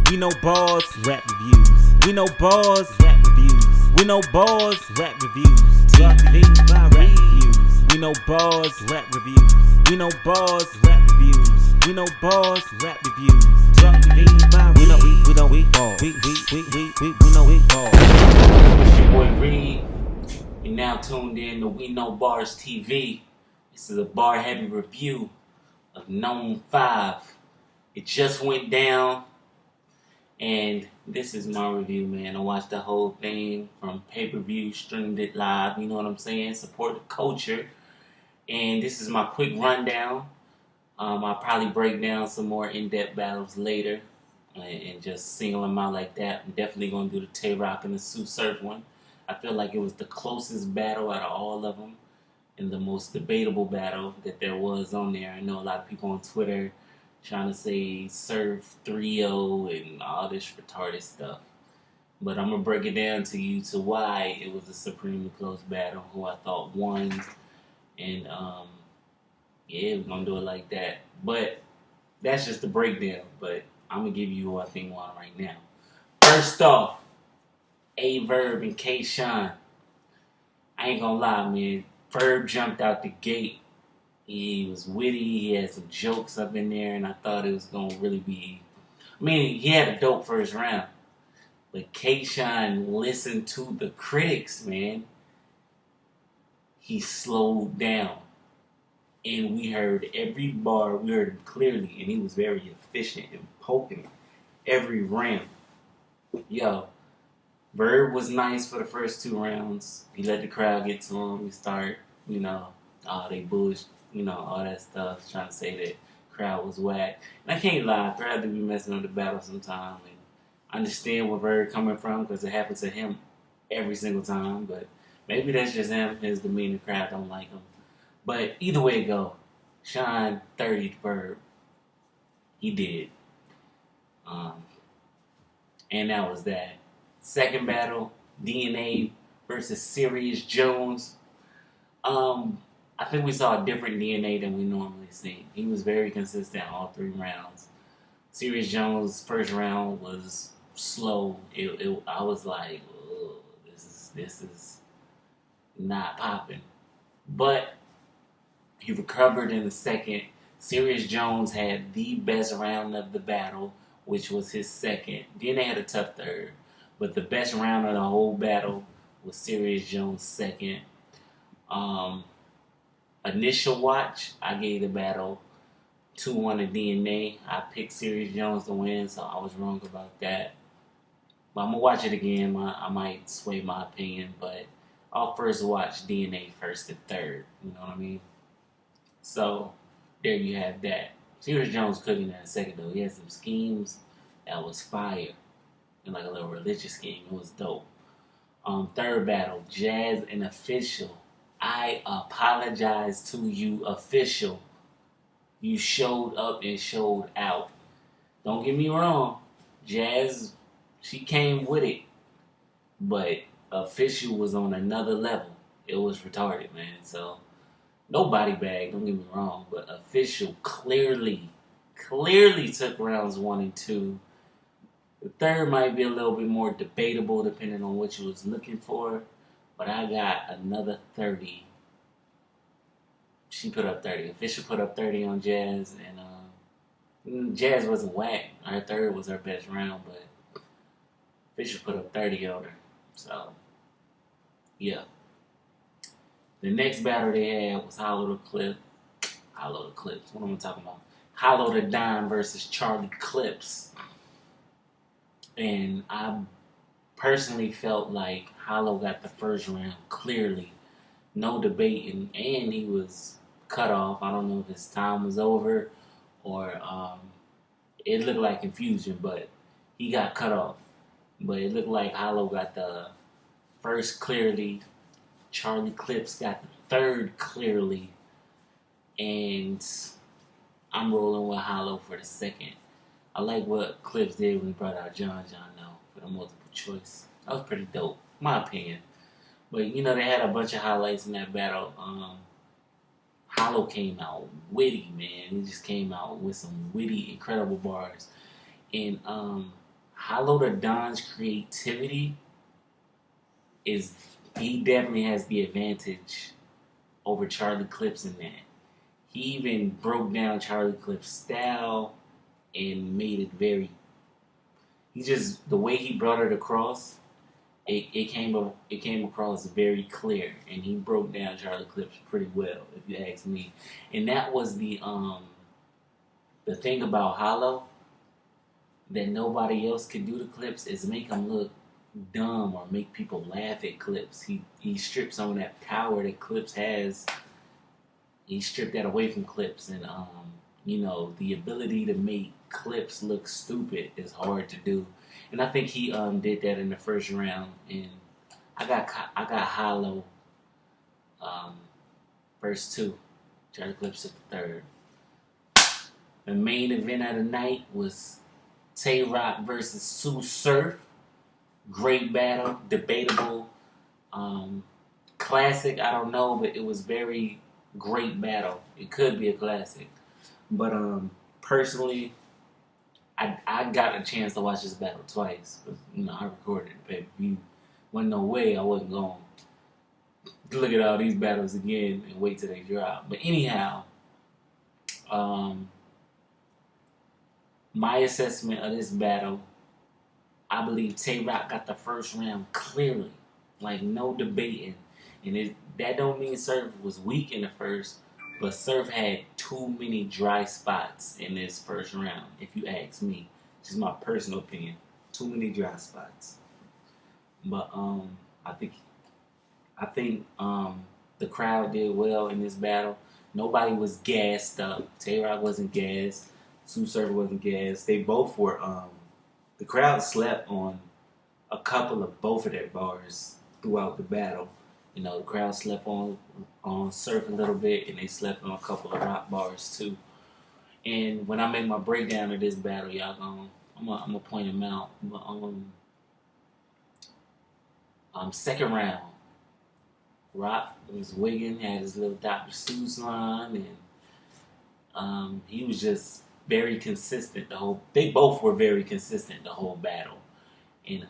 We know bars, rap reviews. We know bars, rap reviews. We know bars, rap reviews. TV by rap reviews. We know bars, rap reviews. We know bars, rap reviews. We know bars, rap reviews. TV by we know bars. We know bars. It's your boy Reed. You're now tuned in to We Know Bars TV. This is a bar-heavy review of NOME 5. It just went down, and this is my review, man. I watched the whole thing from pay-per-view, streamed it live, you know what I'm saying? Support the culture. And this is my quick rundown. I'll probably break down some more in-depth battles later and just single them out like that. I'm definitely going to do the Tay-Rock and the Sue Surf one. I feel like it was the closest battle out of all of them and the most debatable battle that there was on there. I know a lot of people on Twitter trying to say Surf 3-0 and all this retarded stuff. But I'm going to break it down to you to why it was a supremely close battle, who I thought won. And, yeah, we're going to do it like that. But that's just the breakdown. But I'm going to give you who I think won right now. First off, A-Verb and K-Shine. I ain't going to lie, man. Verb jumped out the gate. He was witty. He had some jokes up in there, and I thought it was going to really be... I mean, he had a dope first round. But K-Shine listened to the critics, man. He slowed down. And we heard every bar. We heard him clearly, and he was very efficient in poking every round. Yo, Verb was nice for the first two rounds. He let the crowd get to him. We start, they bullshit. All that stuff, trying to say that crowd was whack. And I can't lie, crowd do be messing up the battle sometime. And I understand where Bird coming from because it happens to him every single time. But maybe that's just him, his demeanor, crowd don't like him. But either way it go, Shine 30 to Bird. He did. And that was that. Second battle, DNA versus Serious Jones. I think we saw a different DNA than we normally see. He was very consistent all three rounds. Serious Jones' first round was slow. I was like, this is not popping. But he recovered in the second. Serious Jones had the best round of the battle, which was his second. DNA had a tough third, but the best round of the whole battle was Serious Jones' second. Initial watch, I gave the battle 2-1 to DNA. I picked Serious Jones to win, so I was wrong about that. But I'm going to watch it again. I might sway my opinion, but I'll first watch DNA first and third. You know what I mean? So, there you have that. Serious Jones cooking in a second, though. He had some schemes that was fire. And like a little religious scheme. It was dope. Third battle, Jazz and Official. I apologize to you, Official. You showed up and showed out. Don't get me wrong. Jazz, she came with it. But Official was on another level. It was retarded, man. So, no body bag, don't get me wrong. But Official clearly took rounds 1 and 2. The third might be a little bit more debatable depending on what you was looking for. But I got another 30. She put up 30. Official put up 30 on Jazz. And Jazz wasn't whack. Her third was her best round. But Official put up 30 on her. So, yeah. The next battle they had was Hollow the Clips. What am I talking about? Hollow the Dime versus Charlie Clips. And I personally felt like Hollow got the first round clearly. No debating. And he was cut off. I don't know if his time was over or it looked like confusion, but he got cut off. But it looked like Hollow got the first clearly. Charlie Clips got the third clearly. And I'm rolling with Hollow for the second. I like what Clips did when he brought out John No for the multiple choice. That was pretty dope, my opinion. But, they had a bunch of highlights in that battle. Hollow came out witty, man. He just came out with some witty, incredible bars. And Hollow the Don's creativity is, he definitely has the advantage over Charlie Clips in that. He even broke down Charlie Clips' style and made it very. He just, the way he brought it across, it came across very clear, and he broke down Charlie Clips pretty well, if you ask me. And that was the thing about Hollow that nobody else could do to Clips is make him look dumb or make people laugh at Clips. He stripped some of that power that Clips has. He stripped that away from Clips, and the ability to make Clips look stupid is hard to do. And I think he did that in the first round. And I got Hollow first two. Charlie Clips at the third. The main event of the night was Tay Rock versus Sue Surf. Great battle, debatable, classic. I don't know, but it was very great battle. It could be a classic, but personally, I got a chance to watch this battle twice. I recorded it, pay-per-view. Wasn't no way I wasn't going to look at all these battles again and wait till they drop. But anyhow, my assessment of this battle, I believe Tay Rock got the first round clearly, like no debating. And that don't mean Surf was weak in the first, but Surf had too many dry spots in this first round, if you ask me. Just my personal opinion. Too many dry spots. But I think the crowd did well in this battle. Nobody was gassed up. Tay Rock wasn't gassed. Sue Surf wasn't gassed. They both were. The crowd slept on a couple of both of their bars throughout the battle. The crowd slept on Surf a little bit, and they slept on a couple of Rock bars too. And when I make my breakdown of this battle, I'm gonna point them out. But second round, Rock was wigging, had his little Dr. Seuss line, and he was just very consistent they both were very consistent the whole battle. And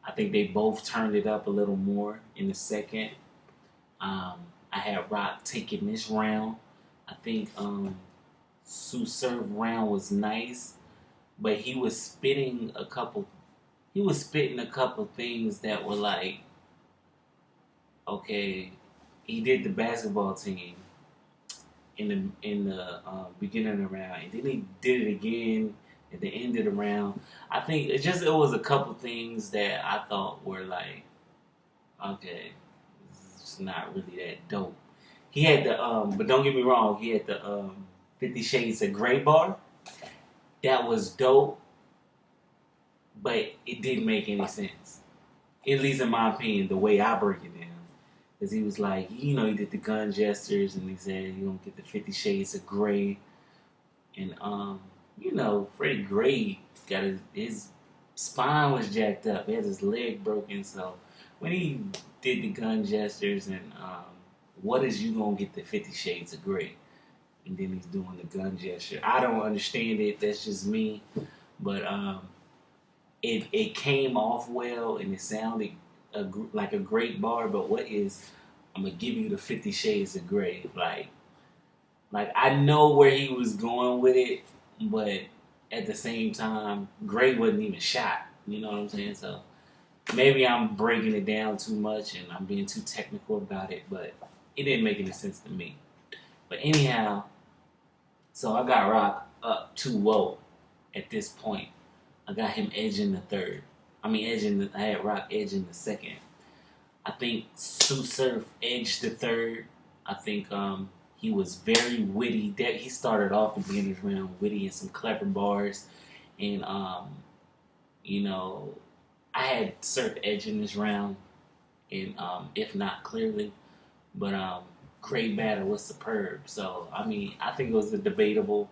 I think they both turned it up a little more in the second. I had Rock taking this round. I think Sue Surf round was nice, but he was spitting a couple things that were like, okay, he did the basketball team in the beginning of the round, and then he did it again at the end of the round. I think it was a couple things that I thought were like, okay, it's not really that dope. He had the but don't get me wrong, he had the 50 Shades of Grey bar. That was dope, but it didn't make any sense. At least in my opinion, the way I break it down. Because he was like, he did the gun gestures, and he said you're going to get the 50 Shades of Grey. And, Freddie Gray got his spine was jacked up. He had his leg broken. So when he did the gun gestures and what is you going to get the 50 Shades of Grey? And then he's doing the gun gesture. I don't understand it. That's just me. But it came off well, and it sounded like a great bar. But I'm going to give you the 50 Shades of Grey. Like I know where he was going with it, but at the same time, Grey wasn't even shot. You know what I'm saying? So maybe I'm breaking it down too much and I'm being too technical about it, but it didn't make any sense to me. But anyhow, so I got Rock up 2-0 at this point. I got him edging the third. I had Rock edging the second. I think Sue Surf edged the third. I think he was very witty. He started off the beginner's round witty and some clever bars. And, I had Surf edging this round, and if not clearly. But great battle was superb. So, I think it was a debatable.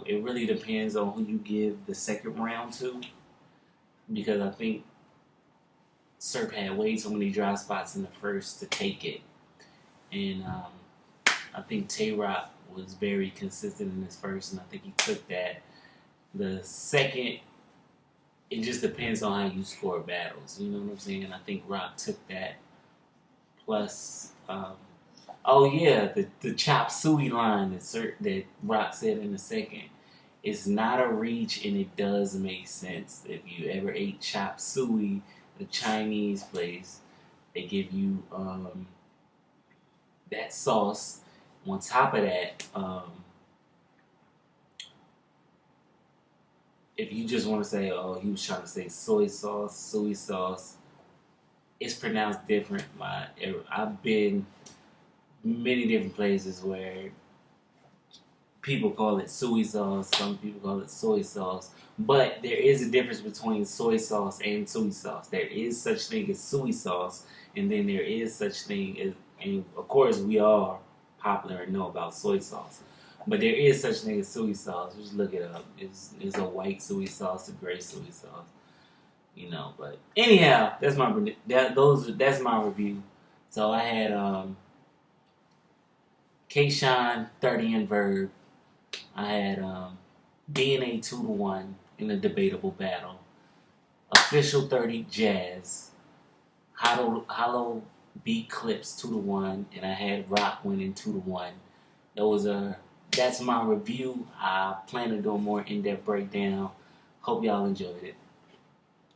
It really depends on who you give the second round to. Because I think Surf had way too many dry spots in the first to take it. And I think Tay Rock was very consistent in his first, and I think he took that. The second, it just depends on how you score battles. You know what I'm saying? I think Rock took that. Plus, oh yeah, the chop suey line that Rock said in the second. It's not a reach, and it does make sense. If you ever ate chop suey, the Chinese place, they give you that sauce. On top of that, if you just want to say, oh, he was trying to say soy sauce, it's pronounced different. I've been many different places where people call it soy sauce, some people call it soy sauce, but there is a difference between soy sauce and soy sauce. There is such thing as soy sauce, and then there is such thing as, and of course we are popular and know about soy sauce. But there is such thing as soy sauce. Just look it up. It's a white soy sauce, a gray soy sauce. You know, but anyhow, that's my review. So I had K-Shine 30 and Verb. I had DNA 2-1 in a debatable battle. Official 30 Jazz. Hollow Beat Clips 2-1, and I had Rock winning 2-1. That's my review. I plan to do a more in-depth breakdown. Hope y'all enjoyed it.